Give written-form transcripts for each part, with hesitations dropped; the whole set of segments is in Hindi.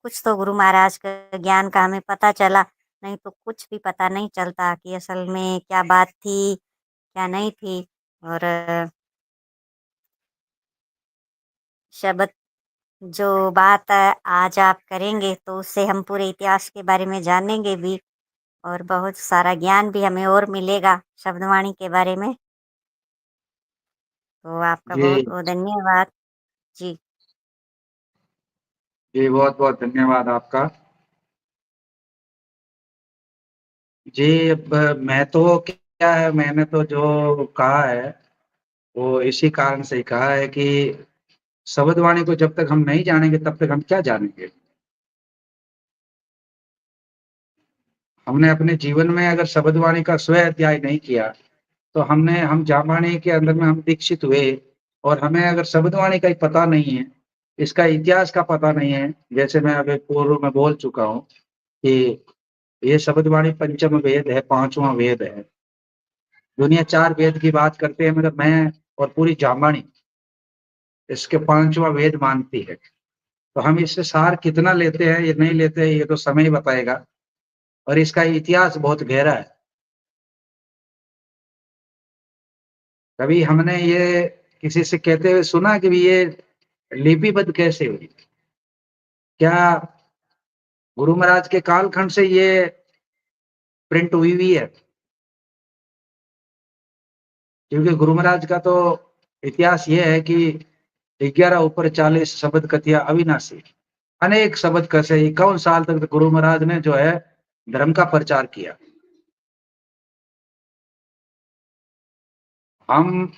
कुछ तो गुरु महाराज के ज्ञान का हमें पता चला, नहीं तो कुछ भी पता नहीं चलता कि असल में क्या बात थी, क्या नहीं थी। और शब्द जो बात आज आप करेंगे तो उससे हम पूरे इतिहास के बारे में जानेंगे भी, और बहुत सारा ज्ञान भी हमें और मिलेगा शब्दवाणी के बारे में। तो आपका बहुत जी बहुत धन्यवाद जी। जी, बहुत बहुत धन्यवाद आपका। जी, अब मैं तो क्या है, मैंने तो जो कहा है वो इसी कारण से ही कहा है कि शब्दवाणी को जब तक हम नहीं जानेंगे तब तक हम क्या जानेंगे। हमने अपने जीवन में अगर शब्दवाणी का स्व अध्याय नहीं किया तो हम जामाने के अंदर में हम दीक्षित हुए, और हमें अगर शब्दवाणी का ही पता नहीं है, इसका इतिहास का पता नहीं है, जैसे मैं अभी पूर्व में बोल चुका हूँ कि ये शब्दवाणी पंचम वेद है, पांचवा वेद है। दुनिया 4 वेद की बात करते हैं, मगर मैं और पूरी जामानी इसके पांचवा वेद मानती है। तो हम इससे सार कितना लेते हैं या नहीं लेते हैं, ये तो समय ही बताएगा। और इसका इतिहास बहुत गहरा है। कभी हमने ये किसी से कहते हुए सुना कि भी ये लिपिबद्ध कैसे हुई? क्या गुरु महाराज के कालखंड से ये प्रिंट हुई है? क्योंकि गुरु महाराज का तो इतिहास ये है कि 11 ऊपर 40 शब्द कथिया अविनाशी, अनेक शब्द कसे 51 साल तक गुरु महाराज ने जो है धर्म का प्रचार किया। हम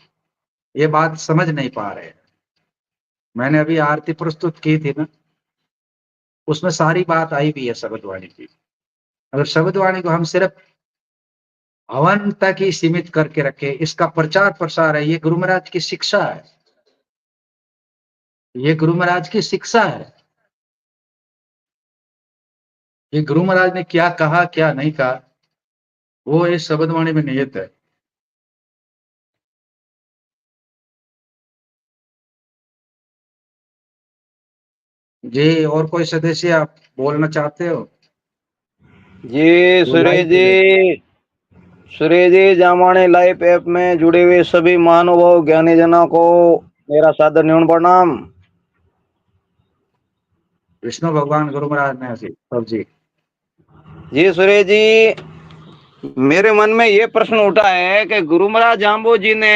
ये बात समझ नहीं पा रहे हैं। मैंने अभी आरती प्रस्तुत की थी ना, उसमें सारी बात आई भी है शब्दवाणी की। अगर शब्दवाणी को हम सिर्फ हवन तक ही सीमित करके रखे, इसका प्रचार प्रसार है, ये गुरु महाराज की शिक्षा है। ये गुरु महाराज की शिक्षा है। ये गुरु महाराज ने क्या कहा क्या नहीं कहा, वो इस शब्दवाणी में निहित है। जी, और कोई सदस्य आप बोलना चाहते हो? जी जो live Suresh ji, जामाने live app में जुड़े हुए सभी महानुभाव ज्ञानी जनों को मेरा सादर न्यून प्रणाम। विष्णु भगवान गुरु महाराज ने सब जी। जी सुरेश जी, मेरे मन में ये प्रश्न उठा है कि गुरु महाराज जाम्बो जी ने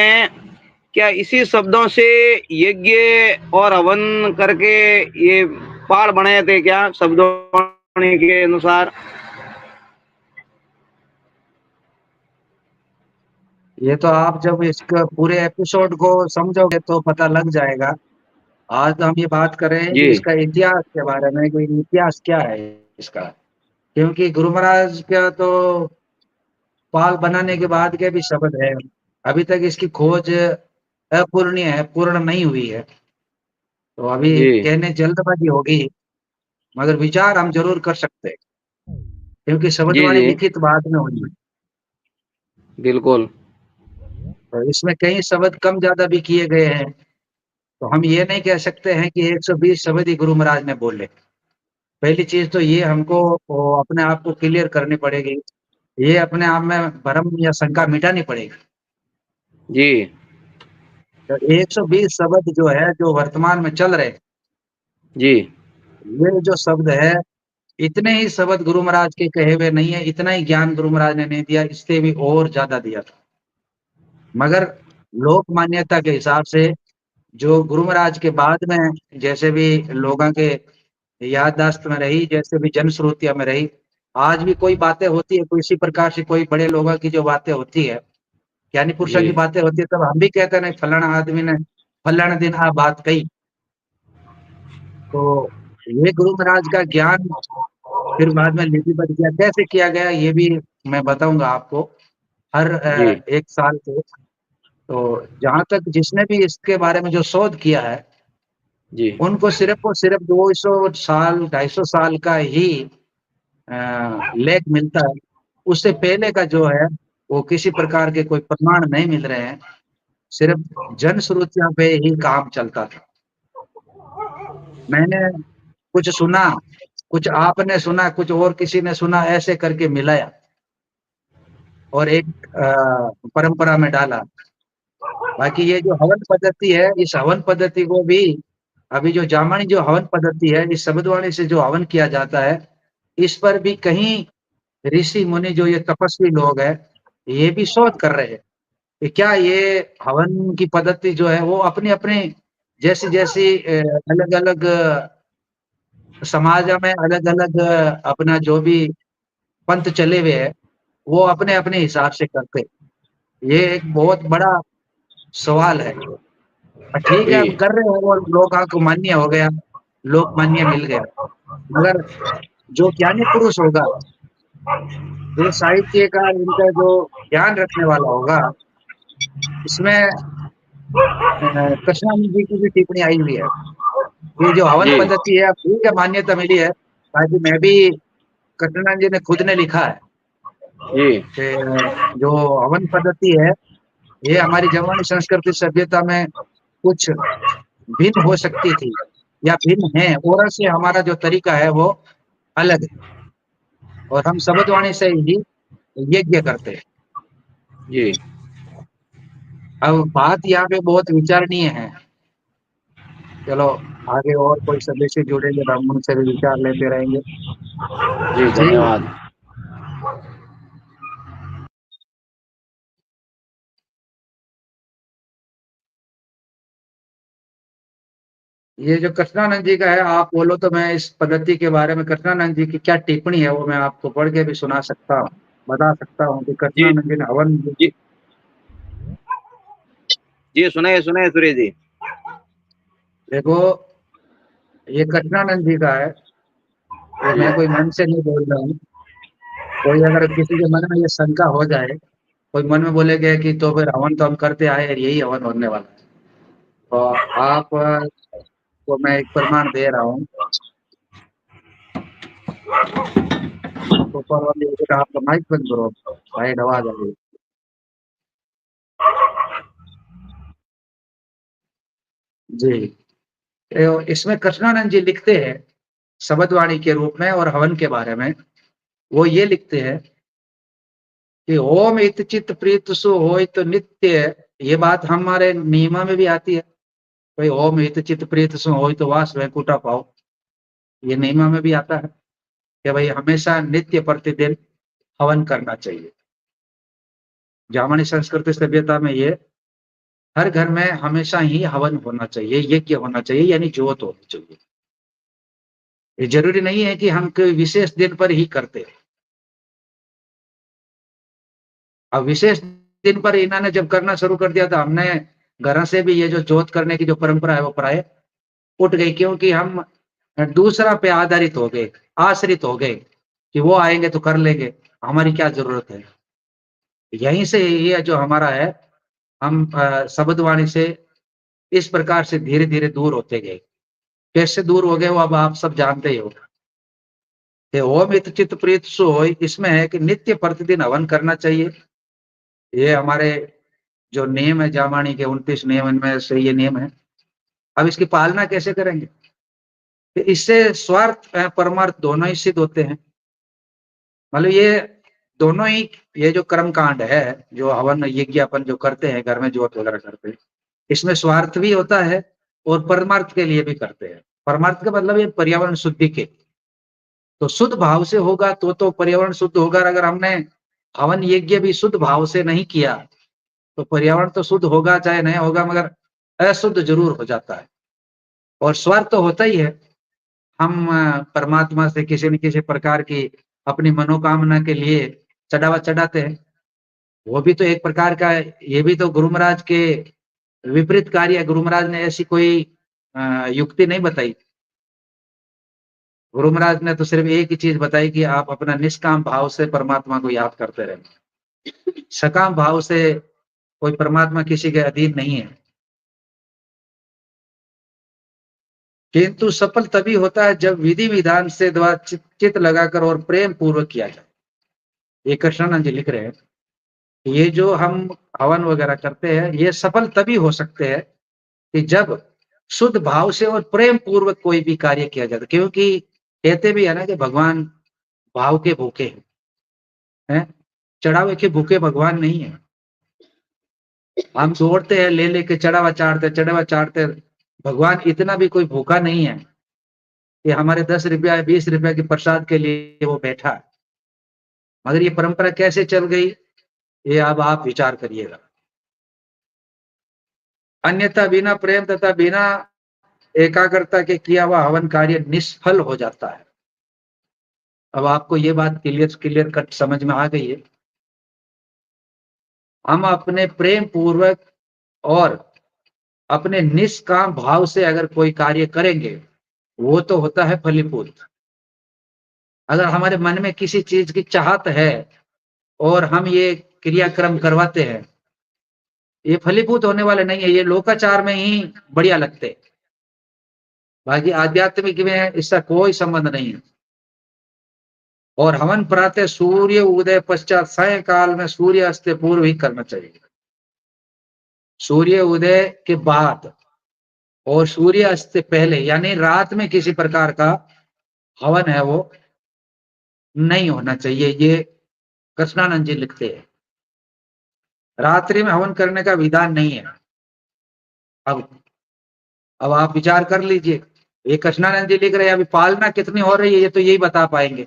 क्या इसी शब्दों से यज्ञ और हवन करके ये पहाड़ बनाए थे क्या, शब्दों के अनुसार? ये तो आप जब इसका पूरे एपिसोड को समझोगे तो पता लग जाएगा। आज तो हम ये बात कर रहे हैं जी कि इसका इतिहास के बारे में, कि इतिहास क्या है इसका। क्योंकि गुरु महाराज का तो पाल बनाने के बाद के भी शब्द है, अभी तक इसकी खोज अपूर्णीय है, पूर्ण नहीं हुई है। तो अभी जी कहने जल्दबाजी होगी, मगर विचार हम जरूर कर सकते हैं, क्योंकि जी शब्दवाणी जी लिखित बाद में हुई है। बिल्कुल। तो इसमें कई शब्द कम ज्यादा भी किए गए हैं। तो हम ये नहीं कह सकते हैं कि 120 शब्द ही गुरु महाराज ने बोले। पहली चीज तो ये हमको अपने आप को क्लियर करनी पड़ेगी, ये अपने आप में भ्रम या शंका मिटानी पड़ेगी। जी तो 120 शब्द जो है, जो वर्तमान में चल रहे, जी ये जो शब्द है, इतने ही शब्द गुरु महाराज के कहे हुए नहीं है, इतना ही ज्ञान गुरु महाराज ने नहीं दिया, इससे भी और ज्यादा दिया था। मगर लोक मान्यता के हिसाब से जो गुरु महाराज के बाद में जैसे भी लोगों के याददाश्त में रही, जैसे भी जनश्रुतियों में रही, आज भी कोई बातें होती है, कोई इसी प्रकार से कोई बड़े लोगों की जो बातें होती है, ज्ञानी पुरुषों जी की बातें होती है, तब हम भी कहते हैं नहीं, फलाना आदमी ने फलाना दिन आ बात कही। तो ये गुरु महाराज का ज्ञान फिर बाद में लिपिबद्ध किया, कैसे किया गया ये भी मैं बताऊंगा आपको हर जी एक साल पे। तो जहां तक जिसने भी इसके बारे में जो शोध किया है, जी उनको सिर्फ और सिर्फ 200 साल 250 साल का ही लेख मिलता है। उससे पहले का जो है वो किसी प्रकार के कोई प्रमाण नहीं मिल रहे हैं, सिर्फ जनश्रुतियों पे ही काम चलता था। मैंने कुछ सुना कुछ आपने सुना, कुछ और किसी ने सुना, ऐसे करके मिलाया और एक परंपरा में डाला। बाकी ये जो हवन पद्धति है, इस हवन पद्धति को भी अभी जो जामनी जो हवन पद्धति है, इस शब्दवाणी से जो हवन किया जाता है, इस पर भी कहीं ऋषि मुनि जो ये तपस्वी लोग हैं, ये भी शोध कर रहे हैं कि क्या ये हवन की पद्धति जो है वो अपनी-अपनी जैसी-जैसी अलग-अलग समाज में अलग-अलग अपना जो भी पंथ चले हुए हैं, वो अपने-अपने हिसाब से करते हैं। ये एक बहुत बड़ा सवाल है। ठीक है, जी हम कर रहे हैं और लोगों को मान्य हो गया, लोकमान्य मिल गया। मगर जो ज्ञानी पुरुष होगा, जो साहित्यकार इनका जो ध्यान रखने वाला होगा, इसमें कृष्णानंद जी की भी टिप्पणी आई हुई है। ये जो हवन जी पद्धति है, अब ठीक है मान्यता मिली है, बाकी मैं भी कृष्णानंद जी ने खुद ने लिखा है जी कि जो हवन पद्धति है, ये हमारी जर्मनी संस्कृति सभ्यता में कुछ भिन्न हो सकती थी या भिन्न है, और से हमारा जो तरीका है वो अलग है और हम शब्दवाणी से ही यज्ञ करते हैं। जी अब बात यहाँ पे बहुत विचारणीय है। चलो आगे और कोई सदस्य जुड़ेंगे तो हम उनसे भी विचार लेते रहेंगे। जी जी, धन्यवाद। ये जो कृष्णानंद जी का है, आप बोलो तो मैं इस पद्धति के बारे में कृष्णानंद जी की क्या टिप्पणी है वो मैं आपको पढ़ के भी सुना सकता हूँ, बता सकता हूँ कि जी कृष्णानंद जी ने हवन जी जी सुनाइए सुनाइए सूर्य जी। देखो, ये कृष्णानंद जी का है, ये जी मैं कोई मन से नहीं बोल रहा हूँ। कोई अगर किसी के मन में ये शंका हो जाए, कोई मन में बोलेगा कि तो फिर हवन तो हम करते आए और यही हवन होने वाला है, तो आप को मैं एक प्रमाण दे रहा हूँ। ऊपर वाले आपका माइक बंद करो, साइड आवाज आ रही है। जी, इसमें कृष्णानंद जी लिखते हैं शब्दवाणी के रूप में और हवन के बारे में। वो ये लिखते हैं कि ओम इत चित प्रीत सु होय तो नित्य, ये बात हमारे नियम में भी आती है। भाई ओम इत चित प्रीत सु होय तो वास वैकुंठा पाओ, ये नियम में भी आता है कि भाई हमेशा नित्य प्रतिदिन हवन करना चाहिए। जामनी संस्कृति सभ्यता में ये हर घर में हमेशा ही हवन होना चाहिए, यज्ञ होना चाहिए, यानी जोत होनी चाहिए। ये जरूरी नहीं है कि हम कोई विशेष दिन पर ही करते हैं। अब विशेष दिन पर इन्होंने जब करना शुरू कर दिया तो हमने घर से भी ये जो जोत करने की जो परंपरा है वो प्राय उठ गई, क्योंकि हम दूसरा पे आधारित हो गए, आश्रित हो गए कि वो आएंगे तो कर लेंगे, हमारी क्या जरूरत है। यहीं से ये जो हमारा है, हम शब्दवाणी से इस प्रकार से धीरे धीरे दूर होते गए। कैसे दूर हो गए वो अब आप सब जानते ही हो। कि ओम इत चित प्रीत सु होय, इसमें है कि नित्य प्रतिदिन हवन करना चाहिए। ये हमारे जो नियम है जामानी के 29 नियम, इनमें से ये नियम है। अब इसकी पालना कैसे करेंगे? कि इससे स्वार्थ परमार्थ दोनों ही सिद्ध होते हैं। मतलब ये दोनों ही, ये जो कर्म कांड है, जो हवन यज्ञ अपन जो करते हैं घर में जोत वगैरह करते हैं, इसमें स्वार्थ भी होता है और परमार्थ के लिए भी करते हैं। परमार्थ का मतलब ये पर्यावरण शुद्धि के, तो शुद्ध भाव से होगा तो पर्यावरण शुद्ध होगा। अगर हमने हवन यज्ञ भी शुद्ध भाव से नहीं किया तो पर्यावरण तो शुद्ध होगा चाहे नहीं होगा, मगर अशुद्ध जरूर हो जाता है। और स्वार्थ तो होता ही है। हम परमात्मा से किसी न किसी प्रकार की अपनी मनोकामना के लिए चढ़ावा चढ़ाते हैं। वो भी तो एक प्रकार का है, ये भी तो गुरु महाराज के विपरीत कार्य है। गुरु महाराज ने ऐसी कोई युक्ति नहीं बताई। गुरु महाराज ने तो सिर्फ एक ही चीज बताई कि आप अपना निष्काम भाव से परमात्मा को याद करते रहें। सकाम भाव से कोई परमात्मा किसी के अधीन नहीं है। किंतु सफल तभी होता है जब विधि विधान से द्वारा चित्त लगाकर और प्रेम पूर्वक किया जाए। ये कृष्णानंद जी लिख रहे हैं, ये जो हम हवन वगैरह करते हैं ये सफल तभी हो सकते हैं कि जब शुद्ध भाव से और प्रेम पूर्वक कोई भी कार्य किया जाता है। क्योंकि कहते भी है ना कि भगवान भाव के भूखे हैं, चढ़ावे के भूखे भगवान नहीं है। हम दौड़ते हैं, ले लेके चढ़ावा चाढ़ते, भगवान इतना भी कोई भूखा नहीं है कि हमारे 10 रुपया या 20 रुपया के प्रसाद के लिए वो बैठा है। मगर ये परंपरा कैसे चल गई, ये अब आप विचार करिएगा। अन्यथा बिना प्रेम तथा बिना एकाग्रता के किया हुआ हवन कार्य निष्फल हो जाता है। अब आपको ये बात क्लियर कट समझ में आ गई है। हम अपने प्रेम पूर्वक और अपने निष्काम भाव से अगर कोई कार्य करेंगे, वो तो होता है फलीभूत। अगर हमारे मन में किसी चीज की चाहत है और हम ये क्रियाक्रम करवाते हैं, ये फलीभूत होने वाले नहीं है, ये लोकाचार में ही बढ़िया लगते हैं। बाकी आध्यात्मिक में इसका कोई संबंध नहीं है। और हवन प्रातः सूर्य उदय पश्चात सायंकाल में सूर्य अस्त पूर्व ही करना चाहिए। सूर्य उदय के बाद और सूर्य अस्त से पहले यानी रात में किसी प्रकार का हवन है वो नहीं होना चाहिए। ये कृष्णानंद जी लिखते हैं। रात्रि में हवन करने का विधान नहीं है। अब आप विचार कर लीजिए, ये कृष्णानंद जी लिख रहे हैं, अभी पालना कितनी हो रही है ये तो यही बता पाएंगे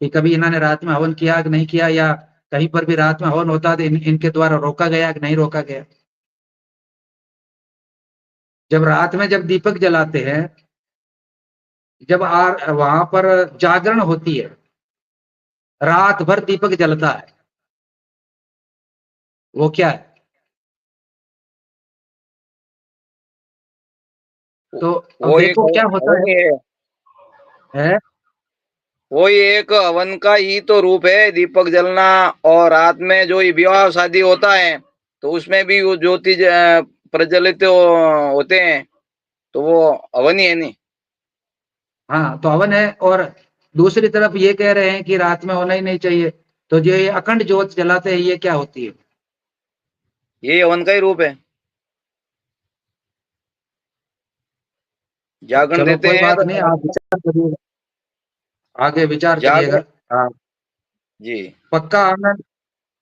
कि कभी इन्होंने रात में हवन किया कि नहीं किया, या कहीं पर भी रात में हवन होता तो इनके द्वारा रोका गया कि नहीं रोका गया। जब रात में जब दीपक जलाते हैं, जब वहां पर जागरण होती है, रात भर दीपक जलता है, वो क्या है? तो अब वो एक देखो क्या होता हवन ही है, है? वो एक हवन का ही तो रूप है, दीपक जलना। और रात में जो ये विवाह शादी होता है तो उसमें भी वो ज्योति प्रज्वलित होते हैं, तो वो हवन ही है नहीं। हाँ, तो हवन है। और दूसरी तरफ ये कह रहे हैं कि रात में होना ही नहीं चाहिए, तो जो ये अखंड ज्योत जलाते हैं ये क्या होती है? ये हवन का ही रूप है, अब जागरण चलो देते कोई हैं बात तो नहीं, आप विचार करिएगा, आगे विचार करिएगा। जागरण। हाँ, जी। पक्का आंगन,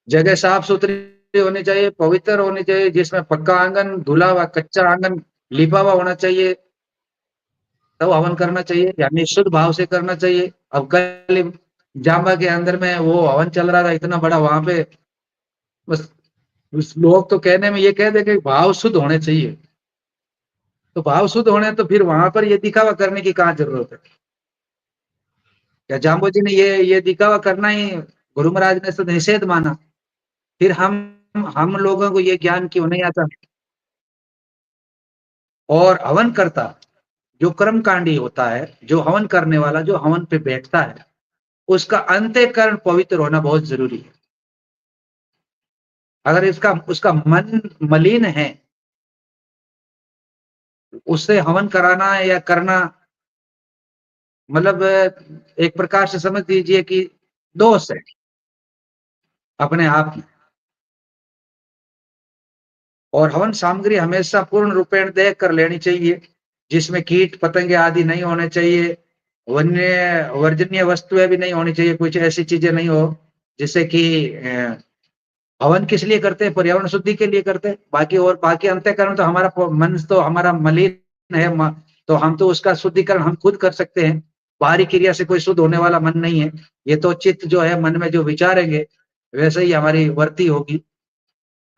जगह साफ सुथरी होनी चाहिए, पवित्र होनी चाहिए, जिसमें पक्का आंगन, धुला हुआ कच्चा आंगन, लिपा हुआ होना चाहिए, तब हवन करना चाहिए, यानी शुद्ध भाव से करना चाहिए। अब कल जांबा के अंदर में वो हवन चल रहा था इतना बड़ा, वहां पे बस उस लोग तो कहने में ये कह दे कि भाव शुद्ध होने चाहिए, तो भाव शुद्ध होने तो फिर वहां पर ये दिखावा करने की कहाँ जरूरत है? क्या जाम्बो जी ने ये दिखावा करना ही गुरु महाराज ने तो निषेध माना? फिर हम लोगों को ये ज्ञान क्यों नहीं आता? और हवन करता जो कर्मकांडी होता है, जो हवन करने वाला, जो हवन पे बैठता है, उसका अंतःकरण पवित्र होना बहुत जरूरी है। अगर उसका मन मलिन है, उससे हवन कराना या करना मतलब एक प्रकार से समझ लीजिए कि दोष है अपने आप में। और हवन सामग्री हमेशा पूर्ण रूपेण देख कर लेनी चाहिए, जिसमें कीट पतंगे आदि नहीं होने चाहिए, वर्जनीय वस्तुएं भी नहीं होनी चाहिए, कुछ ऐसी चीजें नहीं हो जिससे कि हवन किस लिए करते हैं? पर्यावरण शुद्धि के लिए करते हैं। बाकी अंतःकरण तो हमारा मन तो हमारा मलिन है, तो हम तो उसका शुद्धिकरण हम खुद कर सकते हैं। बाहरी क्रिया से कोई शुद्ध होने वाला मन नहीं है। ये तो चित्त जो है मन में जो विचारेंगे वैसे ही हमारी वर्ती होगी।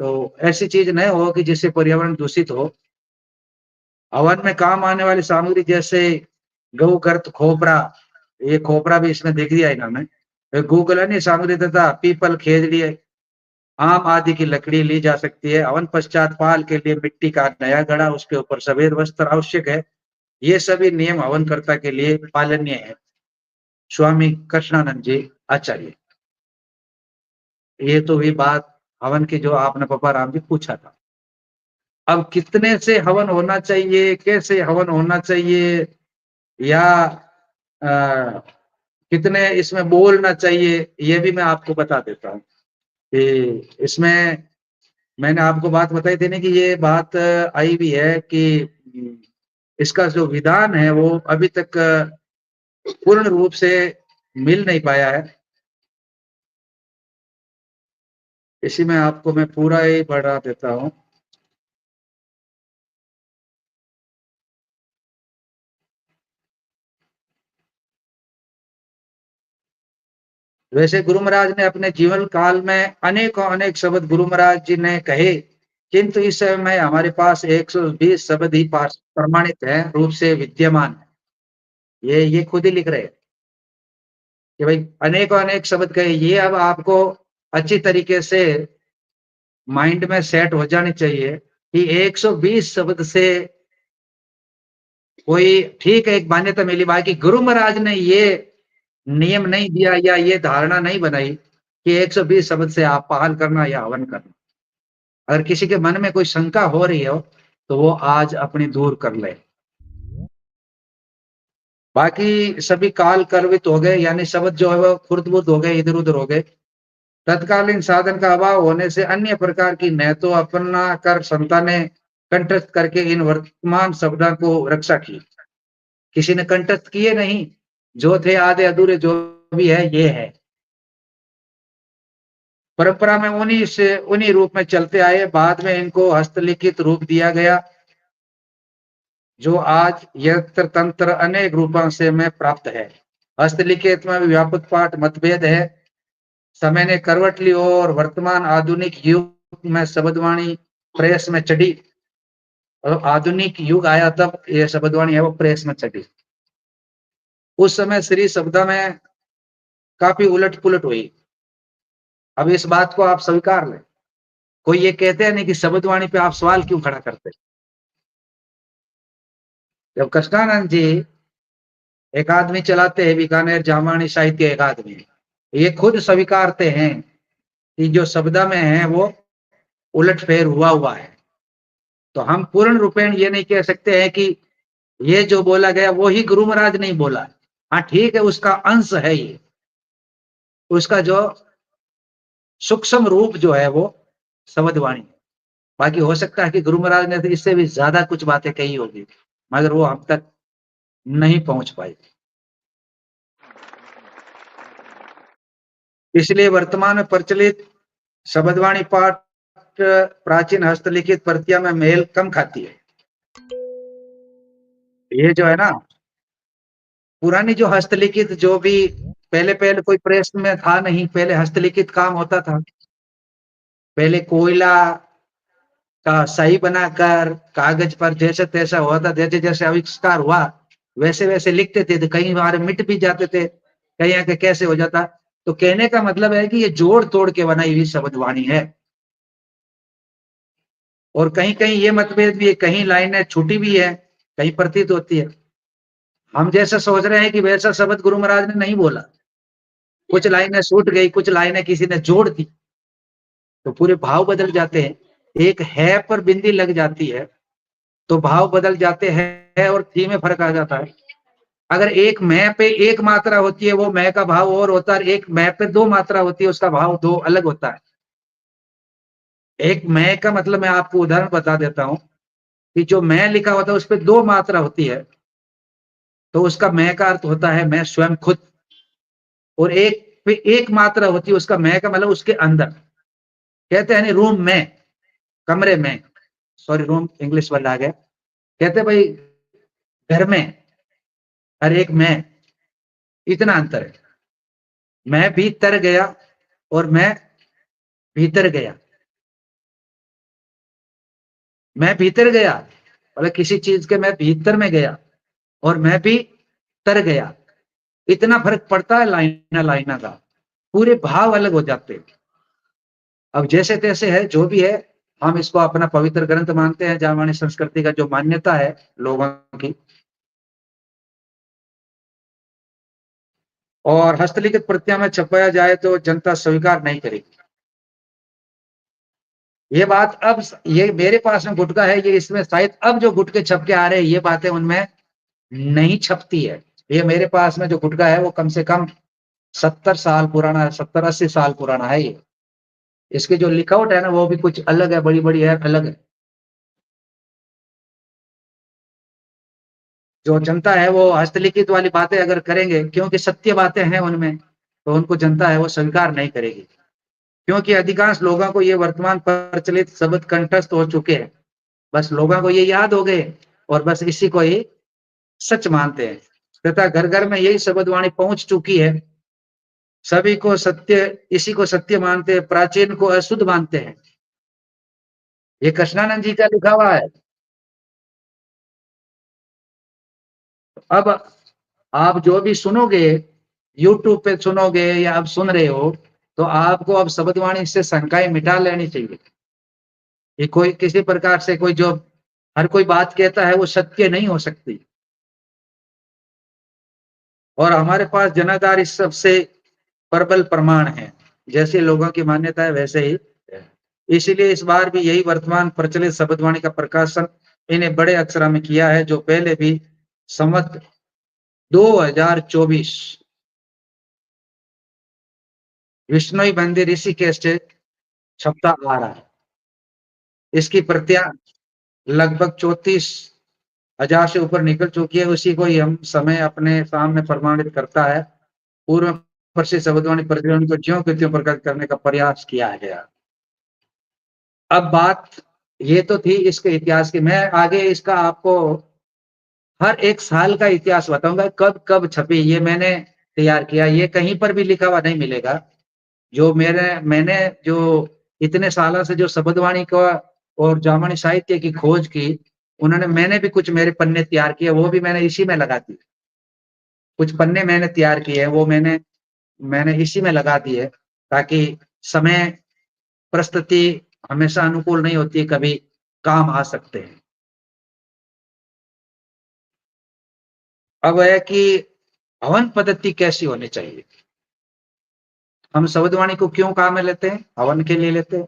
तो ऐसी चीज नहीं हो कि जिससे पर्यावरण दूषित हो। हवन में काम आने वाली सामग्री जैसे गौ गर्त खोपरा, ये खोपरा भी इसमें देख दिया इन्होंने। गूगलनी सामग्री तथा पीपल खेजड़ी आम आदि की लकड़ी ली जा सकती है। हवन पश्चात पाल के लिए मिट्टी का नया घड़ा, उसके ऊपर सफेद वस्त्र आवश्यक है। ये सभी नियम हवनकर्ता के लिए पालनीय है। स्वामी कृष्णानंद जी आचार्य। ये तो हुई बात हवन की जो आपने पापा राम जी पूछा था। अब कितने से हवन होना चाहिए, कैसे हवन होना चाहिए, या आ, कितने इसमें बोलना चाहिए, ये भी मैं आपको बता देता हूँ कि इसमें मैंने आपको बात बताई थी ना कि ये बात आई भी है कि इसका जो विधान है वो अभी तक पूर्ण रूप से मिल नहीं पाया है। इसी में आपको मैं पूरा ही बढ़ा देता हूँ। वैसे गुरु महाराज ने अपने जीवन काल में अनेकों अनेक शब्द गुरु महाराज जी ने कहे, किंतु इस समय में हमारे पास 120 शब्द ही प्रमाणित है, रूप से विद्यमान है। ये खुद ही लिख रहे हैं कि भाई अनेकों अनेक शब्द कहे। ये अब आपको अच्छी तरीके से माइंड में सेट हो जानी चाहिए कि 120 शब्द से कोई ठीक है, एक मान्यता मिली, बाकी गुरु महाराज ने ये नियम नहीं दिया या ये धारणा नहीं बनाई कि 120 शब्द से आप पहल करना या हवन करना। अगर किसी के मन में कोई शंका हो रही हो तो वो आज अपनी दूर कर ले। बाकी सभी काल कर्वित हो गए, यानी शब्द जो है वो खुर्द-बुर्द हो गए, इधर-उधर हो गए। तत्कालीन साधन का अभाव होने से अन्य प्रकार की न तो अपना कर संता ने कंठस्थ करके इन वर्तमान शब्दों को रक्षा की। किसी ने कंठस्थ किए नहीं, जो थे आधे अधूरे, जो भी है ये है। परंपरा में उन्हीं रूप में चलते आए, बाद में इनको हस्तलिखित रूप दिया गया, जो आज यंत्र तंत्र अनेक रूपों से में प्राप्त है। हस्तलिखित में व्यापक पाठ मतभेद है। समय ने करवट ली और वर्तमान आधुनिक युग में शब्दवाणी प्रेस में चढ़ी। और आधुनिक युग आया तब ये शब्दवाणी है वो प्रेस में चढ़ी। उस समय श्री शब्दा में काफी उलट पुलट हुई। अब इस बात को आप स्वीकार लें। कोई ये कहते हैं नहीं कि शब्दवाणी पे आप सवाल क्यों खड़ा करते? जब कृष्णानंद जी एक आदमी चलाते हैं, बीकानेर जामानी साहित्य अकादमी, ये खुद स्वीकारते हैं कि जो शब्दा में है वो उलटफेर हुआ है। तो हम पूर्ण रूपेण ये नहीं कह सकते हैं कि ये जो बोला गया वो ही गुरु महाराज नहीं बोला। हाँ ठीक है, उसका अंश है ये, उसका जो सूक्ष्म रूप जो है वो शब्दवाणी। बाकी हो सकता है कि गुरु महाराज ने तो इससे भी ज्यादा कुछ बातें कही होगी, मगर वो हम तक नहीं पहुंच पाई। इसलिए वर्तमान में प्रचलित शब्दवाणी पाठ प्राचीन हस्तलिखित प्रतियां में मेल कम खाती है। ये जो है ना, पुरानी जो हस्तलिखित, जो भी पहले पहले कोई प्रेस में था नहीं, पहले हस्तलिखित काम होता था। पहले कोयला का सही बनाकर कागज पर जैसे तैसा हुआ था, जैसे जैसे आविष्कार हुआ वैसे वैसे लिखते थे, तो कई बार मिट भी जाते थे, कहीं आके कैसे हो जाता। तो कहने का मतलब है कि ये जोड़ तोड़ के बनाई हुई शब्दवाणी है। और कहीं कहीं ये मतभेद भी है, कहीं लाइनें छूटी भी है, कहीं प्रतीत होती है। हम जैसा सोच रहे हैं कि वैसा शब्द गुरु महाराज ने नहीं बोला। कुछ लाइनें छूट गई, कुछ लाइनें किसी ने जोड़ दी, तो पूरे भाव बदल जाते हैं। एक है पर बिंदी लग जाती है तो भाव बदल जाते हैं और थी में फर्क आ जाता है। अगर एक मैं पे एक मात्रा होती है, वो मैं का भाव और होता है। एक मैं पे दो मात्रा होती है, उसका भाव दो अलग होता है। एक मैं का मतलब मैं आपको उदाहरण बता देता हूं कि जो मैं लिखा होता है उस पर दो मात्रा होती है, तो उसका मैं का अर्थ होता है मैं स्वयं खुद। और एक पे एक मात्रा होती है, उसका मैं का मतलब उसके अंदर। कहते हैं नहीं, रूम में, कमरे में, सॉरी रूम इंग्लिश वर्ड आ गया। कहते हैं भाई घर में, और एक मैं, इतना अंतर है। मैं भीतर गया और मैं भीतर गया। मैं भीतर गया मतलब किसी चीज के मैं भीतर में गया, और मैं भी तर गया। इतना फर्क पड़ता है लाइना लाइना का, पूरे भाव अलग हो जाते हैं। अब जैसे तैसे है, जो भी है, हम इसको अपना पवित्र ग्रंथ मानते हैं। जामानी संस्कृति का जो मान्यता है लोगों की, और हस्तलिखित प्रतियां में छपाया जाए तो जनता स्वीकार नहीं करेगी। ये बात अब, ये मेरे पास में गुटका है, ये इसमें शायद अब जो गुटके छप के आ रहे हैं ये बातें उनमें नहीं छपती है। ये मेरे पास में जो गुटका है वो कम से कम 70 साल पुराना है, 70-80 साल पुराना है ये। इसकी जो लिखावट है ना वो भी कुछ अलग है, बड़ी बड़ी है, अलग है। जो जनता है वो हस्तलिखित वाली बातें अगर करेंगे, क्योंकि सत्य बातें हैं उनमें, तो उनको जनता है वो स्वीकार नहीं करेगी। क्योंकि अधिकांश लोगों को ये वर्तमान प्रचलित शब्द कंठस्थ हो चुके हैं। बस लोगों को ये याद हो गए और बस इसी को ही सच मानते हैं तथा घर-घर में यही शब्द वाणी पहुँच चुकी है। सभी को सत्य इसी को सत्य मानते हैं, प्राचीन को अशुद्ध मानते हैं। ये कृष्णानंद जी का लिखा हुआ है। अब आप जो भी सुनोगे, यूट्यूब पे सुनोगे या अब सुन रहे हो, तो आपको अब शब्दवाणी से शंकाएँ मिटा लेनी चाहिए। ये कोई किसी प्रकार से कोई जो हर कोई बात कहता है वो सत्य नहीं हो सकती। और हमारे पास जनाधार इस सबसे प्रबल प्रमाण है। जैसे लोगों की मान्यता है वैसे ही है। इसीलिए इस बार भी यही वर्तमान प्रचलित शब्दवाणी का प्रकाशन इन्हें बड़े अक्षरों में किया है, जो पहले भी संवत 2024 विश्नोई मंदिर ऋषिकेश से छपता आ रहा है। इसकी प्रतियां लगभग 34,000 से ऊपर निकल चुकी है। उसी को ही हम समय अपने सामने प्रमाणित करता है। पूर्व प्रसिद्ध शब्दवाणी प्रतियों को ज्यों के त्यों प्रकट करने का प्रयास किया गया। अब बात ये तो थी इसके इतिहास की। मैं आगे इसका आपको हर एक साल का इतिहास बताऊँगा, कब-कब छपी, ये मैंने तैयार किया। ये कहीं पर भी लिखा हुआ नहीं मिलेगा। जो मैंने जो इतने सालों से जो शब्दवाणी का और जामनी साहित्य की खोज की, मैंने भी कुछ मेरे पन्ने तैयार किए, वो भी मैंने इसी में लगा दिए। कुछ पन्ने मैंने तैयार किए हैं, वो मैंने मैंने इसी में लगा दिए, ताकि समय परिस्थिति हमेशा अनुकूल नहीं होती है, कभी काम आ सकते हैं। अब है कि हवन पद्धति कैसी होनी चाहिए? हम शब्दवाणी को क्यों काम में लेते हैं? हवन के लिए लेते हैं।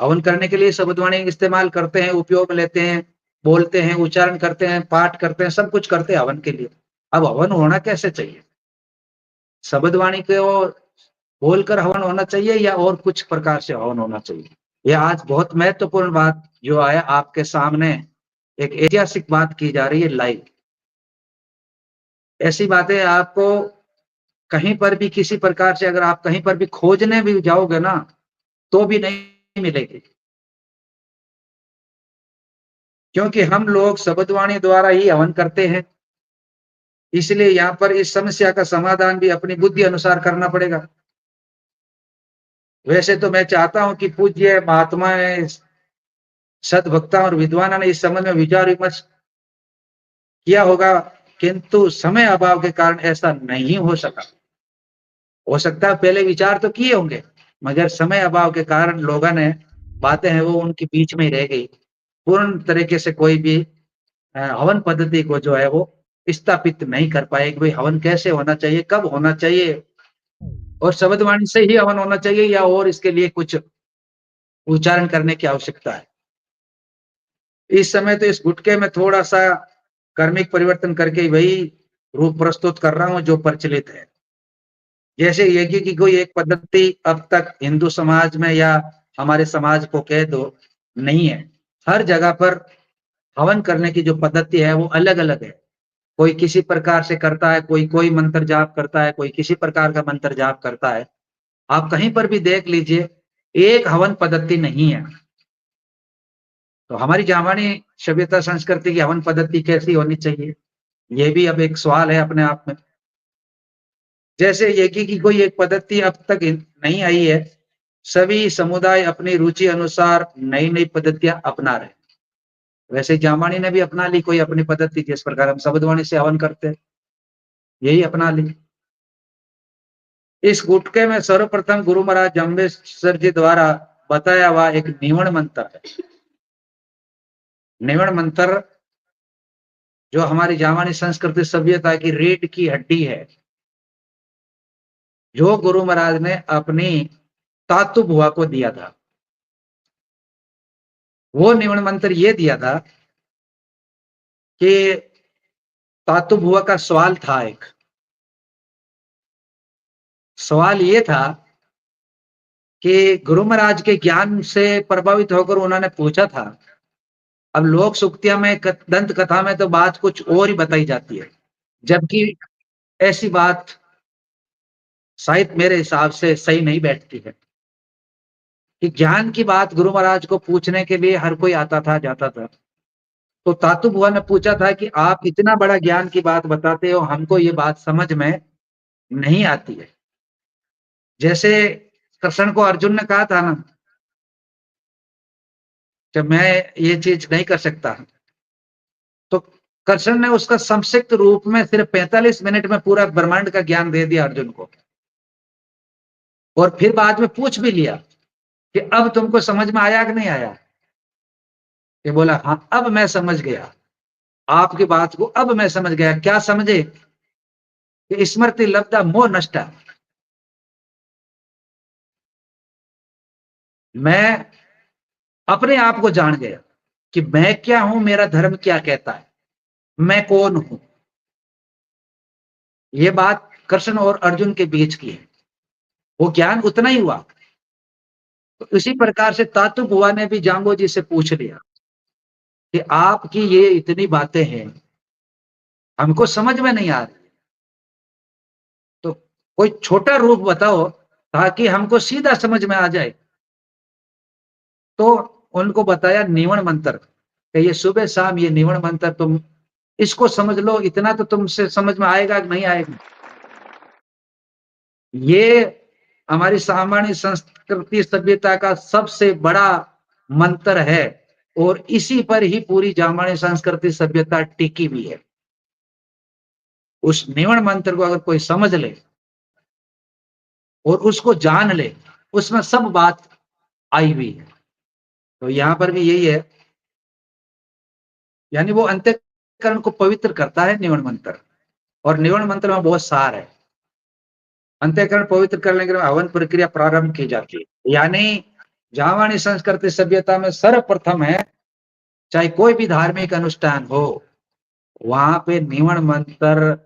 हवन करने के लिए शब्दवाणी इस्तेमाल करते हैं, उपयोग में लेते हैं, बोलते हैं, उच्चारण करते हैं, पाठ करते हैं, सब कुछ करते हैं हवन के लिए। अब हवन होना कैसे चाहिए? शब्दवाणी को बोलकर हवन होना चाहिए या और कुछ प्रकार से हवन होना चाहिए? ये आज बहुत महत्वपूर्ण बात जो है आपके सामने एक ऐतिहासिक बात की जा रही है लाइव। ऐसी बातें आपको कहीं पर भी किसी प्रकार से अगर आप कहीं पर भी खोजने भी जाओगे ना, तो भी नहीं मिलेगी। क्योंकि हम लोग शब्दवाणी द्वारा ही हवन करते हैं। इसलिए यहाँ पर इस समस्या का समाधान भी अपनी बुद्धि अनुसार करना पड़ेगा। वैसे तो मैं चाहता हूँ कि पूज्य महात्माएँ, सद्भक्ता और विद्वानों ने इस संबंध में विचार-विमर्श किया होगा, किंतु समय अभाव के कारण ऐसा नहीं हो सका। हो सकता है पहले विचार तो किए होंगे, मगर समय अभाव के कारण लोगों ने बातें हैं वो उनके बीच में ही रह गई। पूर्ण तरीके से कोई भी हवन पद्धति को जो है वो स्थापित नहीं कर पाए कि भई हवन कैसे होना चाहिए, कब होना चाहिए और शब्दवाणी से ही हवन होना चाहिए या और इसके लिए कुछ उच्चारण करने की आवश्यकता है। इस समय तो इस गुटके में थोड़ा-सा कर्मिक परिवर्तन करके वही रूप प्रस्तुत कर रहा हूँ जो प्रचलित है। जैसे यज्ञ की कोई एक पद्धति अब तक हिंदू समाज में या हमारे समाज को कह दो, नहीं है। हर जगह पर हवन करने की जो पद्धति है वो अलग-अलग है। कोई किसी प्रकार से करता है, कोई मंत्र जाप करता है, कोई किसी प्रकार का मंत्र जाप करता है। आप कहीं पर भी देख लीजिए, एक हवन पद्धति नहीं है। तो हमारी जावानी सभ्यता संस्कृति की हवन पद्धति कैसी होनी चाहिए? ये भी अब एक सवाल है अपने आप में। जैसे यज्ञ की कोई एक पद्धति अब तक नहीं आई है, सभी समुदाय अपनी रुचि अनुसार नई-नई पद्धतियाँ अपना रहे हैं। वैसे जामानी ने भी अपना ली कोई अपनी पद्धति, जिस प्रकार हम शब्दवाणी से हवन करते हैं, यही अपना ली। इस गुटके में सर्वप्रथम गुरु महाराज जम्बेश्वर जी द्वारा बताया हुआ एक निवण मंत्र है। निवण मंत्र जो हमारी जावानी संस्कृति सभ्यता की रीढ़ की हड्डी है, जो गुरु महाराज ने अपनी तातु बुआ को दिया था। वो निवण मंत्र ये दिया था कि तातु बुआ का सवाल था एक। सवाल ये था कि गुरु महाराज के ज्ञान से प्रभावित होकर उन्होंने पूछा था अब लोक सुक्तिया में दंत कथा में तो बात कुछ और ही बताई जाती है, जबकि ऐसी बात शायद मेरे हिसाब से सही नहीं बैठती है कि ज्ञान की बात गुरु महाराज को पूछने के लिए हर कोई आता था जाता था। तो तातु बुआ ने पूछा था कि आप इतना बड़ा ज्ञान की बात बताते हो, हमको ये बात समझ में नहीं आती है। जैसे कृष्ण को अर्जुन ने कहा था ना कि मैं ये चीज नहीं कर सकता, तो कृष्ण ने उसका संक्षिप्त रूप में सिर्फ 45 मिनट में पूरा ब्रह्मांड का ज्ञान दे दिया अर्जुन को, और फिर बाद में पूछ भी लिया कि अब तुमको समझ में आया कि नहीं आया। ये बोला हाँ अब मैं समझ गया, आपकी बात को अब मैं समझ गया। क्या समझे? कि स्मृति लब्धा मोह नष्टा, मैं अपने आप को जान गया कि मैं क्या हूं, मेरा धर्म क्या कहता है, मैं कौन हूं। ये बात कृष्ण और अर्जुन के बीच की है, वो ज्ञान उतना ही हुआ। तो इसी प्रकार से तातु बुआ ने भी जाम्बो जी से पूछ लिया कि आपकी ये इतनी बातें हैं, हमको समझ में नहीं आ रही, तो कोई छोटा रूप बताओ ताकि हमको सीधा समझ में आ जाए। तो उनको बताया निवण मंत्र कि ये सुबह शाम ये निवण मंत्र तुम इसको समझ लो, इतना तो तुमसे समझ में आएगा कि नहीं आएगा। ये हमारी सामान्य संस्कृति सभ्यता का सबसे बड़ा मंत्र है, और इसी पर ही पूरी जामानी संस्कृति सभ्यता टिकी हुई है। उस निवण मंत्र को अगर कोई समझ ले और उसको जान ले, उसमें सब बात आई हुई है। तो यहां पर भी यही है, यानी वो अंतःकरण को पवित्र करता है निवण मंत्र, और निवण मंत्र में बहुत सार है। अंतःकरण पवित्र करने के लिए हवन प्रक्रिया प्रारंभ की जाती है, यानी जावानी संस्कृति सभ्यता में सर्वप्रथम है, चाहे कोई भी धार्मिक अनुष्ठान हो, वहां पे निवण मंत्र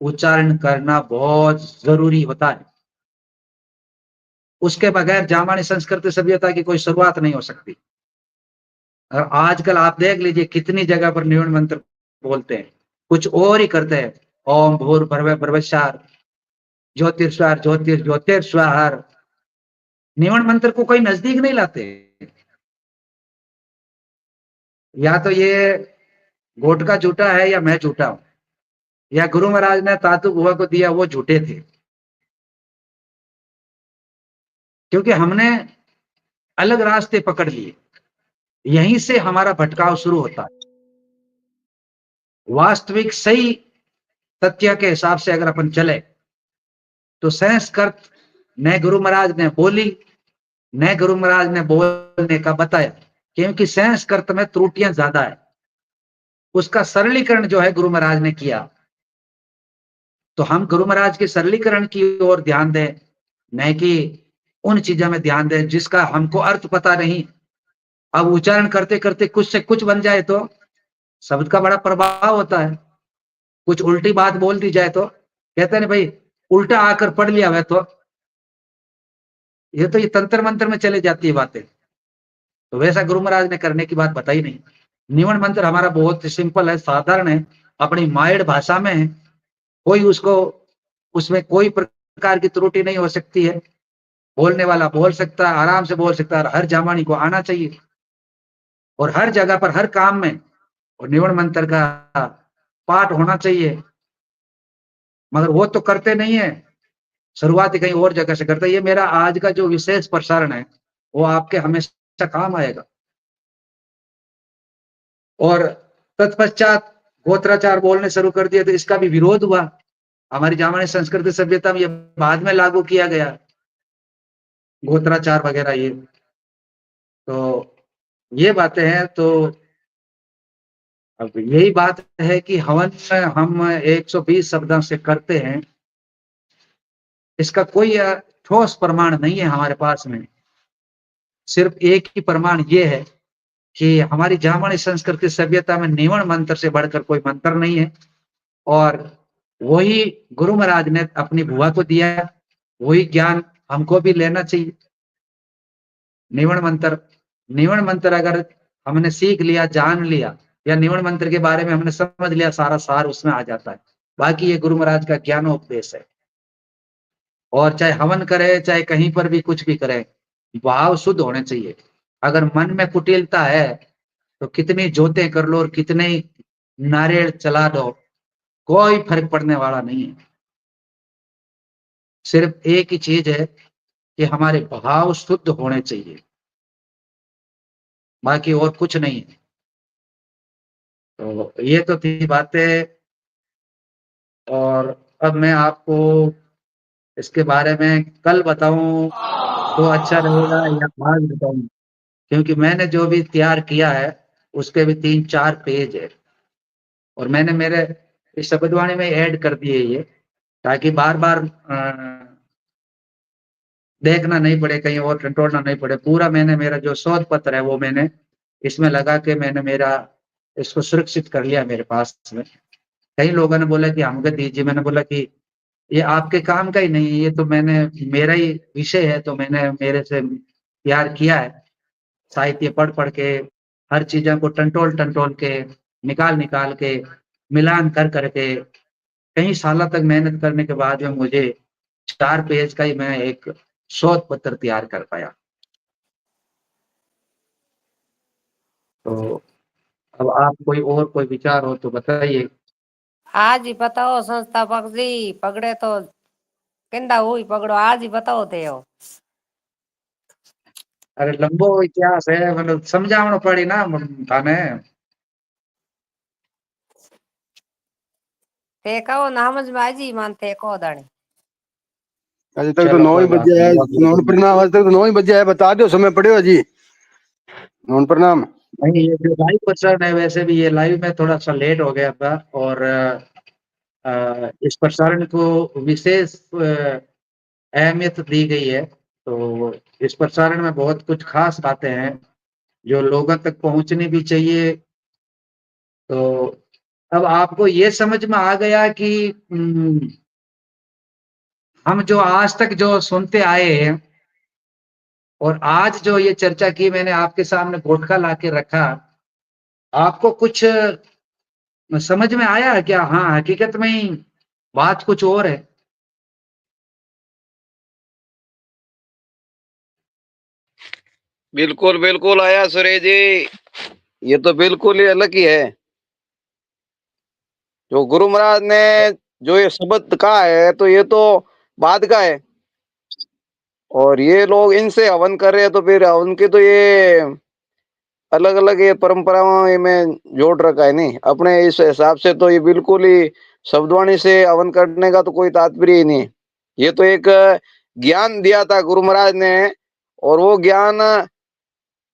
उच्चारण करना बहुत जरूरी होता है। उसके बगैर जावानी संस्कृति सभ्यता की कोई शुरुआत नहीं हो सकती। और आजकल आप देख लीजिए कितनी जगह पर निवण मंत्र बोलते हैं, कुछ और ही करते हैं। ओम भूर्भुवः भुवस्सुः ज्योतिर्स्वर ज्योतिर्ज्योतिर्स्वर, निवण मंत्र को कोई नजदीक नहीं लाते। या तो ये गोटका झूठा है या मैं झूठा हूं, या गुरु महाराज ने तातु बुआ को दिया वो झूठे थे। क्योंकि हमने अलग रास्ते पकड़ लिए, यहीं से हमारा भटकाव शुरू होता है। वास्तविक सही तथ्य के हिसाब से अगर अपन चले तो संस्कृत न गुरु महाराज ने बोली न गुरु महाराज ने बोलने का बताया, क्योंकि संस्कृत में त्रुटियां ज्यादा है। उसका सरलीकरण जो है गुरु महाराज ने किया, तो हम गुरु महाराज के सरलीकरण की ओर ध्यान दें, न कि उन चीजों में ध्यान दें जिसका हमको अर्थ पता नहीं। अब उच्चारण करते करते कुछ से कुछ बन जाए तो शब्द का बड़ा प्रभाव होता है। कुछ उल्टी बात बोल दी जाए तो कहते हैं भाई उल्टा आकर पढ़ लिया है, तो ये तंत्र मंत्र में चले जाती है बातें। तो वैसा गुरु महाराज ने करने की बात बताई नहीं। निवण मंत्र हमारा बहुत सिंपल है, साधारण है, अपनी मायड़ भाषा में है, कोई उसको उसमें कोई प्रकार की त्रुटि नहीं हो सकती है। बोलने वाला बोल सकता है, आराम से बोल सकता है, हर जामानी को आना चाहिए, और हर जगह पर हर काम में और निवण मंत्र का पाठ होना चाहिए। मगर वो तो करते नहीं है, शुरुआत कहीं और जगह से करते। ये मेरा आज का जो विशेष प्रसारण है वो आपके हमेशा काम आएगा। और तत्पश्चात गोत्राचार बोलने शुरू कर दिए तो इसका भी विरोध हुआ। हमारी जामानी संस्कृति सभ्यता में ये बाद में लागू किया गया, गोत्राचार वगैरह ये। तो ये बातें हैं। तो अब यही बात है कि हवन हम 120 शब्दों से करते हैं, इसका कोई ठोस प्रमाण नहीं है हमारे पास में। सिर्फ एक ही प्रमाण ये है कि हमारी जामानी संस्कृति सभ्यता में निवण मंत्र से बढ़कर कोई मंत्र नहीं है, और वही गुरु महाराज ने अपनी बुआ को दिया, वही ज्ञान हमको भी लेना चाहिए। निवण मंत्र अगर हमने सीख लिया, जान लिया, या निवण मंत्र के बारे में हमने समझ लिया, सारा सार उसमें आ जाता है। बाकी ये गुरु महाराज का ज्ञानोपदेश है। और चाहे हवन करे, चाहे कहीं पर भी कुछ भी करें, भाव शुद्ध होने चाहिए। अगर मन में कुटिलता है, तो कितनी जोतें कर लो और कितने ही नारियल चला दो, कोई फर्क पड़ने वाला नहीं है। सिर्फ एक ही चीज है कि हमारे भाव शुद्ध होने चाहिए, बाकी और कुछ नहीं है। तो ये तो थी बातें, और अब मैं आपको इसके बारे में कल बताऊं तो अच्छा रहेगा, या आज बताऊं? क्योंकि मैंने जो भी तैयार किया है उसके भी 3-4 पेज है, और मैंने मेरे इस शब्दवाणी में ऐड कर दिए ये, ताकि बार बार देखना नहीं पड़े, कहीं और टटोलना नहीं पड़े। पूरा मैंने मेरा जो शोध पत्र है वो मैंने इसमें लगा के मैंने मेरा इसको सुरक्षित कर लिया मेरे पास में। कई लोगों ने बोला कि हमको दीजिए, मैंने बोला कि ये आपके काम का ही नहीं है, ये तो मैंने मेरा ही विषय है, तो मैंने मेरे से तैयार किया है। साहित्य पढ़ पढ़ के, हर चीजों को टंटोल टंटोल के, निकाल निकाल के, मिलान कर करके, कई सालों तक मेहनत करने के बाद में मुझे 4 पेज का ही मैं एक शोध पत्र तैयार कर पाया। तो अब आप कोई विचार हो तो बताइए। आज ही बताओ संस्थापक जी, पगड़े तो केंदा हुई पकड़ो, आज ही बताओ थे हो। अरे लंबो इतिहास है, मतलब समझावनो पड़ी ना थाने। ते कहो ना समझ में आज ही मानते कहो दानी। अभी तक तो चलो 9 ही कोई बात बजे है, नहीं। नौन प्रणाम। आज तक तो 9 ही बजे है, बता दो समय पड़े हो जी। नौन प्रणाम। नहीं, ये जो लाइव प्रसारण है, वैसे भी ये लाइव में थोड़ा सा लेट हो गया था, और इस प्रसारण को विशेष अहमियत दी गई है। तो इस प्रसारण में बहुत कुछ खास बातें हैं जो लोगों तक पहुंचनी भी चाहिए। तो अब आपको ये समझ में आ गया कि हम जो आज तक जो सुनते आए हैं, और आज जो ये चर्चा की मैंने आपके सामने घोटका ला के रखा, आपको कुछ समझ में आया क्या? हाँ, हकीकत में ही बात कुछ और है। बिल्कुल बिल्कुल आया सुरेश जी, ये तो बिल्कुल ही अलग ही है। जो गुरु महाराज ने जो ये शब्द कहा है, तो ये तो बाद का है, और ये लोग इनसे हवन कर रहे हैं, तो फिर हवन की तो ये अलग अलग ये परंपराओं में जोड़ रखा है। नहीं, अपने इस हिसाब से तो ये बिल्कुल ही शब्दवाणी से हवन करने का तो कोई तात्पर्य ही नहीं। ये तो एक ज्ञान दिया था गुरु महाराज ने, और वो ज्ञान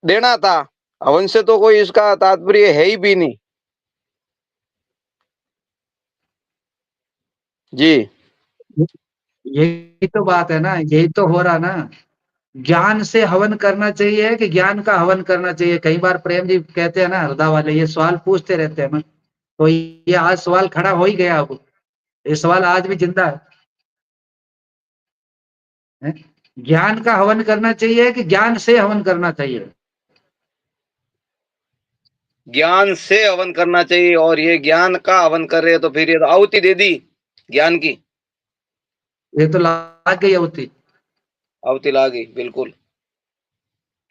देना था। हवन से तो कोई इसका तात्पर्य है ही भी नहीं जी। यही तो बात है ना, यही तो हो रहा ना। ज्ञान से हवन करना चाहिए कि ज्ञान का हवन करना चाहिए? कई बार प्रेम जी कहते हैं ना, हरदा वाले ये सवाल पूछते रहते हैं ना, तो ये आज सवाल खड़ा हो ही गया। अब ये सवाल आज भी जिंदा है। ज्ञान का हवन करना चाहिए कि ज्ञान से हवन करना चाहिए? ज्ञान से हवन करना चाहिए, और ये ज्ञान का हवन कर रहे हैं, तो फिर ये तो आहुति दे दी ज्ञान की, ये तो लाग गई होती। आहुति ला गई बिल्कुल,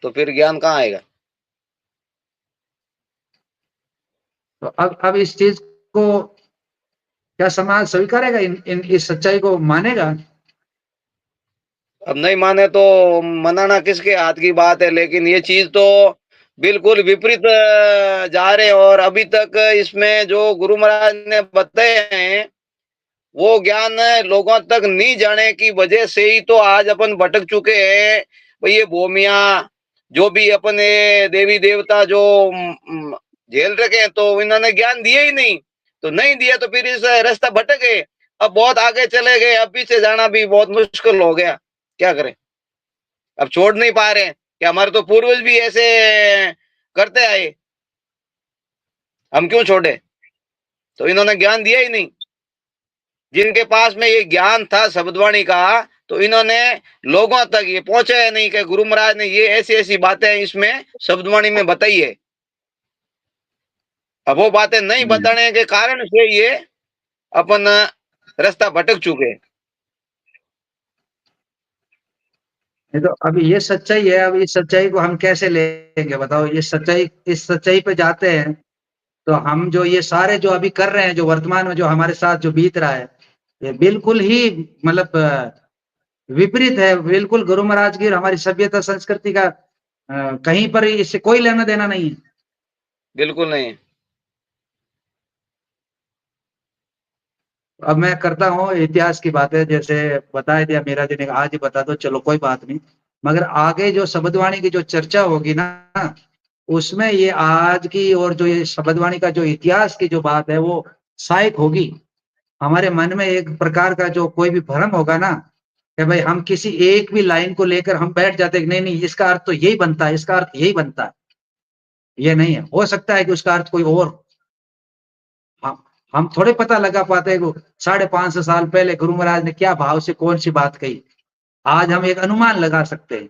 तो फिर ज्ञान कहाँ आएगा? तो अब इस चीज को क्या समाज स्वीकारेगा? इस सच्चाई को मानेगा? अब नहीं माने तो मनाना किसके हाथ की बात है, लेकिन ये चीज तो बिल्कुल विपरीत जा रहे हैं। और अभी तक इसमें जो गुरु महाराज ने बताए हैं, वो ज्ञान लोगों तक नहीं जाने की वजह से ही तो आज अपन भटक चुके हैं। भाई ये भूमिया जो भी अपने देवी देवता जो झेल रखे हैं, तो इन्होंने ज्ञान दिए ही नहीं, तो नहीं दिया तो फिर इस रास्ता भटक गए। अब बहुत आगे चले गए, अब पीछे जाना भी बहुत मुश्किल हो गया। क्या करें, अब छोड़ नहीं पा रहे हैं कि हमारे तो पूर्वज भी ऐसे करते आए, हम क्यों छोड़े? तो इन्होंने ज्ञान दिया ही नहीं। जिनके पास में ये ज्ञान था शब्दवाणी का, तो इन्होंने लोगों तक ये पहुंचाया नहीं कि गुरु महाराज ने ये ऐसी ऐसी बातें इसमें शब्दवाणी में बताई है। अब वो बातें नहीं हम्म। बताने के कारण से ये अपन रास्ता भटक चुके। नहीं तो अभी ये सच्चाई है, अब इस सच्चाई को हम कैसे लेंगे बताओ? ये सच्चाई, इस सच्चाई पे जाते हैं तो हम जो ये सारे जो अभी कर रहे हैं, जो वर्तमान में जो हमारे साथ जो बीत रहा है, ये बिल्कुल ही मतलब विपरीत है, बिल्कुल गुरु महाराज की और हमारी सभ्यता संस्कृति का कहीं पर इससे कोई लेना देना नहीं है। बिल्कुल नहीं। अब मैं करता हूँ इतिहास की बातें, जैसे बता दिया मेरा जी ने, आज ही बता दो, चलो कोई बात नहीं, मगर आगे जो शब्दवाणी की जो चर्चा होगी ना, उसमें ये आज की और जो ये शब्दवाणी का जो इतिहास की जो बात है वो सहायक होगी। हमारे मन में एक प्रकार का जो कोई भी भ्रम होगा ना, कि भाई हम किसी एक भी लाइन को लेकर हम बैठ जाते हैं, नहीं नहीं इसका अर्थ तो यही बनता है, इसका अर्थ यही बनता है, ये नहीं है, हो सकता है कि उसका अर्थ कोई और। हम हम थोड़े पता लगा पाते हैं 550 साल पहले गुरु महाराज ने क्या भाव से कौन सी बात कही। आज हम एक अनुमान लगा सकते हैं,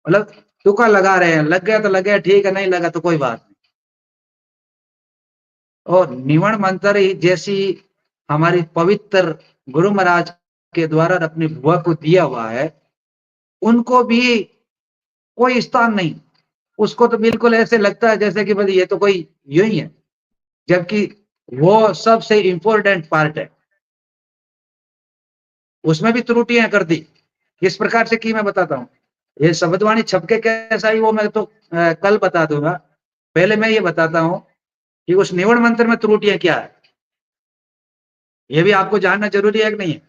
मतलब तुक्का लगा रहे हैं, लग गया तो लग गया, ठीक है, नहीं लगा तो कोई बात नहीं। और निवण मंत्र ही जैसी हमारी पवित्र गुरु महाराज के द्वारा अपनी बुआ को दिया हुआ है, उनको भी कोई स्थान नहीं। उसको तो बिल्कुल ऐसे लगता है जैसे कि भाई ये तो कोई यूं ही है, जबकि वो सबसे इंपॉर्टेंट पार्ट है। उसमें भी त्रुटियां कर दी, किस प्रकार से की मैं बताता हूँ। ये शब्दवाणी छपके कैसा ही वो मैं तो कल बता दूंगा। पहले मैं ये बताता हूँ कि उस निवण मंत्र में त्रुटियां क्या है, ये भी आपको जानना जरूरी है कि नहीं है?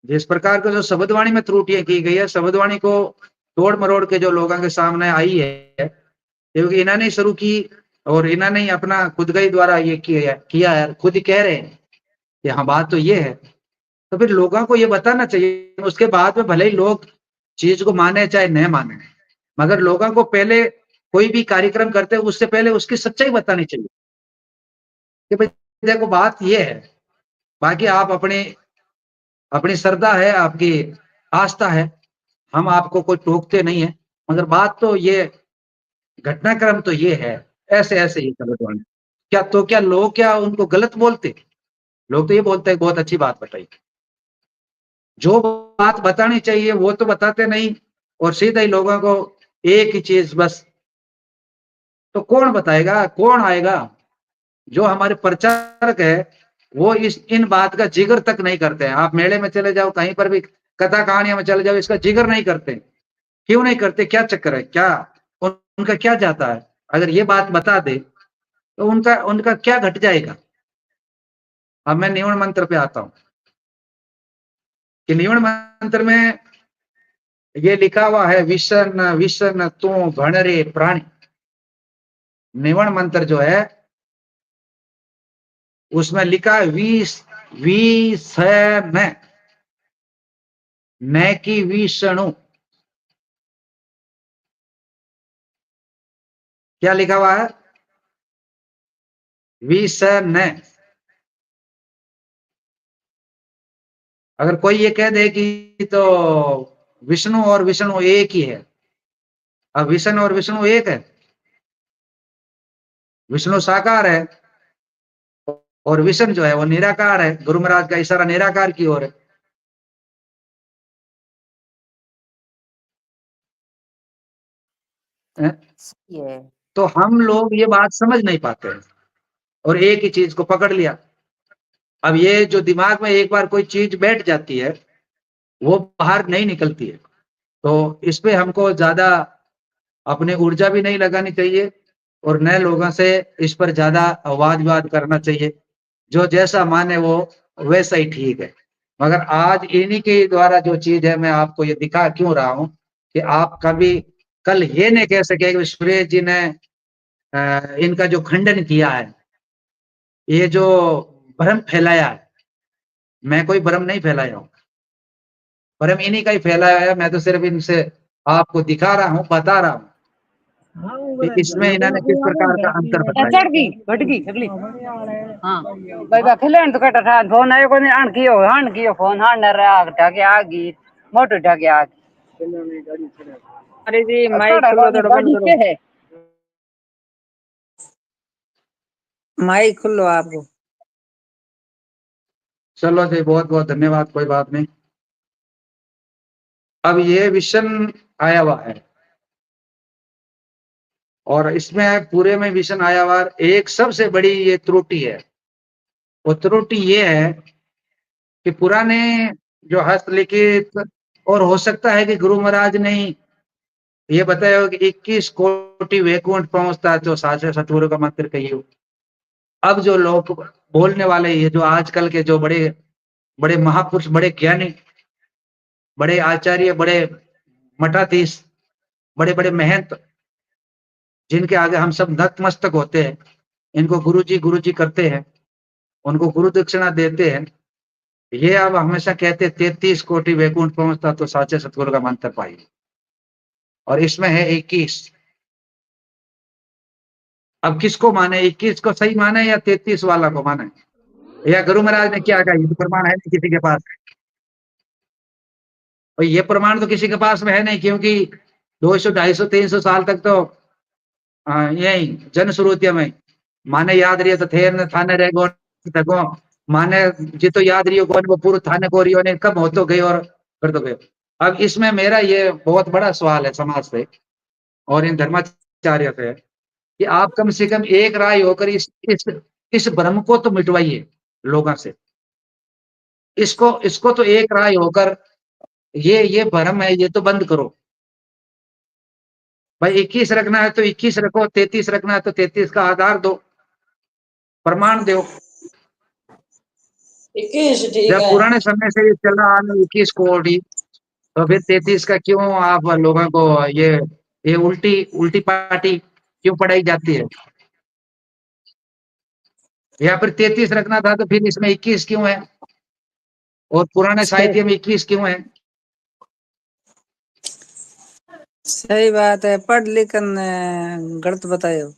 जिस प्रकार का जो शब्दवाणी में त्रुटियां की गई है, शब्दवाणी को तोड़ मरोड़ के जो लोगों के सामने आई है, क्योंकि इन्होंने ही शुरू की और इन्होंने ही अपना खुद के द्वारा ये किया है, खुद ही कह रहे हैं कि हाँ बात तो ये है। तो फिर लोगों को ये बताना चाहिए, उसके बाद में भले ही लोग चीज को माने चाहे न माने, मगर लोगों को पहले कोई भी कार्यक्रम करते हैं उससे पहले उसकी सच्चाई बतानी चाहिए कि भाई देखो बात ये है। बाकी आप अपनी अपनी श्रद्धा है, आपकी आस्था है, हम आपको कोई टोकते नहीं है, मगर बात तो ये, घटनाक्रम तो ये है, ऐसे ऐसे ही समझ। क्या तो क्या लोग क्या उनको गलत बोलते? लोग तो ये बोलते हैं बहुत अच्छी बात बताई, जो बात बतानी चाहिए वो तो बताते नहीं, और सीधा ही लोगों को एक ही चीज बस। तो कौन बताएगा, कौन आएगा? जो हमारे प्रचारक है वो इस इन बात का जिक्र तक नहीं करते हैं। आप मेले में चले जाओ, कहीं पर भी कथा कहानियों में चले जाओ, इसका जिक्र नहीं करते। क्यों नहीं करते? क्या चक्कर है? क्या उनका क्या जाता है? अगर ये बात बता दे तो उनका उनका क्या घट जाएगा? अब मैं निवण मंत्र पे आता हूँ कि निवण मंत्र में ये लिखा हुआ है, विशन विशन तू भणरे प्राणी। निवण मंत्र जो है उसमें लिखा है वी स न की विष्णु। क्या लिखा हुआ है? विषण। अगर कोई ये कह दे कि तो विष्णु और विष्णु एक ही है, अब विष्णु और विष्णु एक है? विष्णु साकार है और विष्णु जो है वो निराकार है। गुरु महाराज का इशारा निराकार की ओर है। सही है। तो हम लोग ये बात समझ नहीं पाते हैं और एक ही चीज को पकड़ लिया। अब ये जो दिमाग में एक बार कोई चीज बैठ जाती है वो बाहर नहीं निकलती है, तो इस पे हमको ज्यादा अपनी ऊर्जा भी नहीं लगानी चाहिए और नए लोगों से इस पर ज्यादा वाद विवाद करना चाहिए। जो जैसा माने वो वैसा ही ठीक है। मगर आज इन्हीं के द्वारा जो चीज है मैं आपको ये दिखा क्यों रहा हूं कि आप कभी कल ये नहीं कह सके कि सुरेश जी ने इनका जो खंडन किया है, ये जो भ्रम फैलाया है, मैं कोई भ्रम नहीं फैलाया हूं, भ्रम इन्हीं का ही फैलाया है। मैं तो सिर्फ इनसे आपको दिखा रहा हूं, बता रहा हूं कि इसमें इन्होंने किस प्रकार का अंतर बताया। चढ़ गई घट गई अगली हाँ भाई का खिलन तो कटा था फोन आयो कोनी आन कियो फोन हां न रा ढके आ गई मोटो ढके आ अरे जी माइक खुलो तो बंद करो। है माइक खुलो आपको। चलो जी, बहुत बहुत धन्यवाद, कोई बात नहीं। अब ये विशन आया हुआ है और इसमें पूरे में विशन आया हुआ एक सबसे बड़ी ये त्रुटि है। वो त्रुटि ये है कि पुराने जो हस्तलिखित, और हो सकता है कि गुरु महाराज ने ये बताया हो कि 21 कोटि वैकुंठ पहुंचता है तो साचे सतगुरु का मंत्र कहियो। अब जो लोग बोलने वाले, ये जो आजकल के जो बड़े बड़े महापुरुष, बड़े ज्ञानी, बड़े आचार्य, बड़े मठाधीश, बड़े बड़े महंत, जिनके आगे हम सब नतमस्तक होते हैं, इनको गुरुजी करते हैं, उनको गुरु दक्षिणा देते हैं, ये अब हमेशा कहते 33 कोटि वैकुंठ पहुंचता तो साचे सतगुरु का मंत्र पाइए, और इसमें है 21। अब किसको माने, 21 को सही माने या 33 वाला को माने, या गुरु महाराज ने क्या कहा, ये तो प्रमाण है नहीं किसी के पास। और ये प्रमाण तो किसी के पास में है नहीं, क्योंकि 200, 250, 300 साल तक तो यही जनश्रुतियों में माने याद रही तो थे न थाने रह गो तको, माने जी तो याद रही कौन वो पूर्व थाने को रियो ने कब हो तो गए और कर तो गए। अब इसमें मेरा ये बहुत बड़ा सवाल है समाज से और इन धर्माचार्य से, कि आप कम से कम एक राय होकर इस भ्रम को तो मिटवाइए लोगों से। इसको इसको तो एक राय होकर ये भ्रम है, ये तो बंद करो भाई। 21 रखना है तो 21 रखो, 33 रखना है तो 33 का आधार दो, प्रमाण दो। 21 ठीक जब है। पुराने समय से चल रहा है 21 कोटि, तो फिर 33 का क्यों आप लोगों को ये उल्टी उल्टी पार्टी क्यों पढ़ाई जाती है? या फिर 33 रखना था तो फिर इसमें 21 क्यों है, और पुराने साहित्य में 21 क्यों है? सही बात है, पढ़ लिखन गलत बतायो।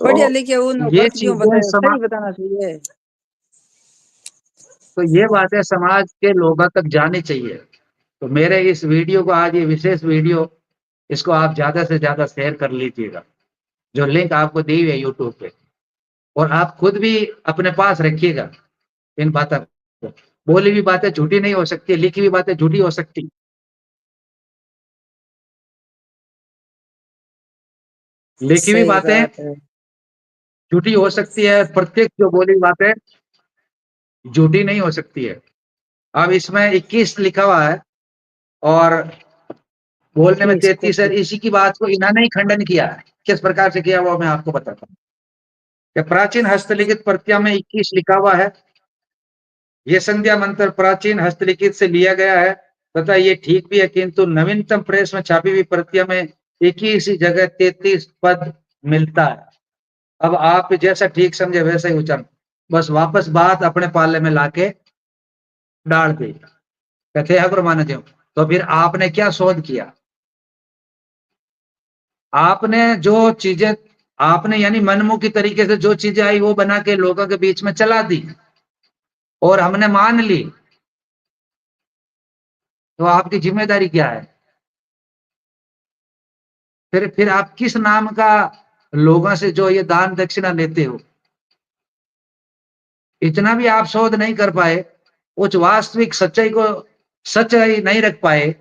बढ़िया तो लिखे उन ये गलत क्यों चीजें बतायो, सही बताना चाहिए। तो ये बातें समाज के लोगों तक जानी चाहिए। तो मेरे इस वीडियो को, आज ये विशेष वीडियो, इसको आप ज्यादा से ज्यादा शेयर कर लीजिएगा, जो लिंक आपको दी हुई है यूट्यूब पे, और आप खुद भी अपने पास रखिएगा इन बातों को। बोली हुई बातें झूठी नहीं हो सकती, लिखी हुई बातें झूठी हो सकती, लिखी हुई सही बातें बात है। झूठी हो सकती है, प्रत्येक जो बोली हुई बातें झूठी नहीं हो सकती है। अब इसमें 21 लिखा हुआ है और बोलने में 33 है। इसी की बात को इन्होंने ही खंडन किया है। किस प्रकार से किया हुआ मैं आपको बताता हूँ। कि प्राचीन हस्तलिखित प्रतियां में 21 लिखा हुआ है, ये संध्या मंत्र प्राचीन हस्तलिखित से लिया गया है तथा ये ठीक भी है, किंतु नवीनतम प्रेस में छापी हुई प्रतियां में 21 ही जगह 33 पद मिलता है। अब आप जैसा ठीक समझे वैसा ही उच्चारण, बस वापस बात अपने पाले में लाके डाल दी, कहते हैं माने दो। तो फिर आपने क्या शोध किया? आपने जो चीजें, आपने यानी मनमुखी तरीके से जो चीजें आई वो बना के लोगों के बीच में चला दी और हमने मान ली, तो आपकी जिम्मेदारी क्या है? फिर आप किस नाम का लोगों से जो ये दान दक्षिणा लेते हो? इतना भी आप शोध नहीं कर पाए, उस वास्तविक सच्चाई को सच्चाई नहीं रख पाए,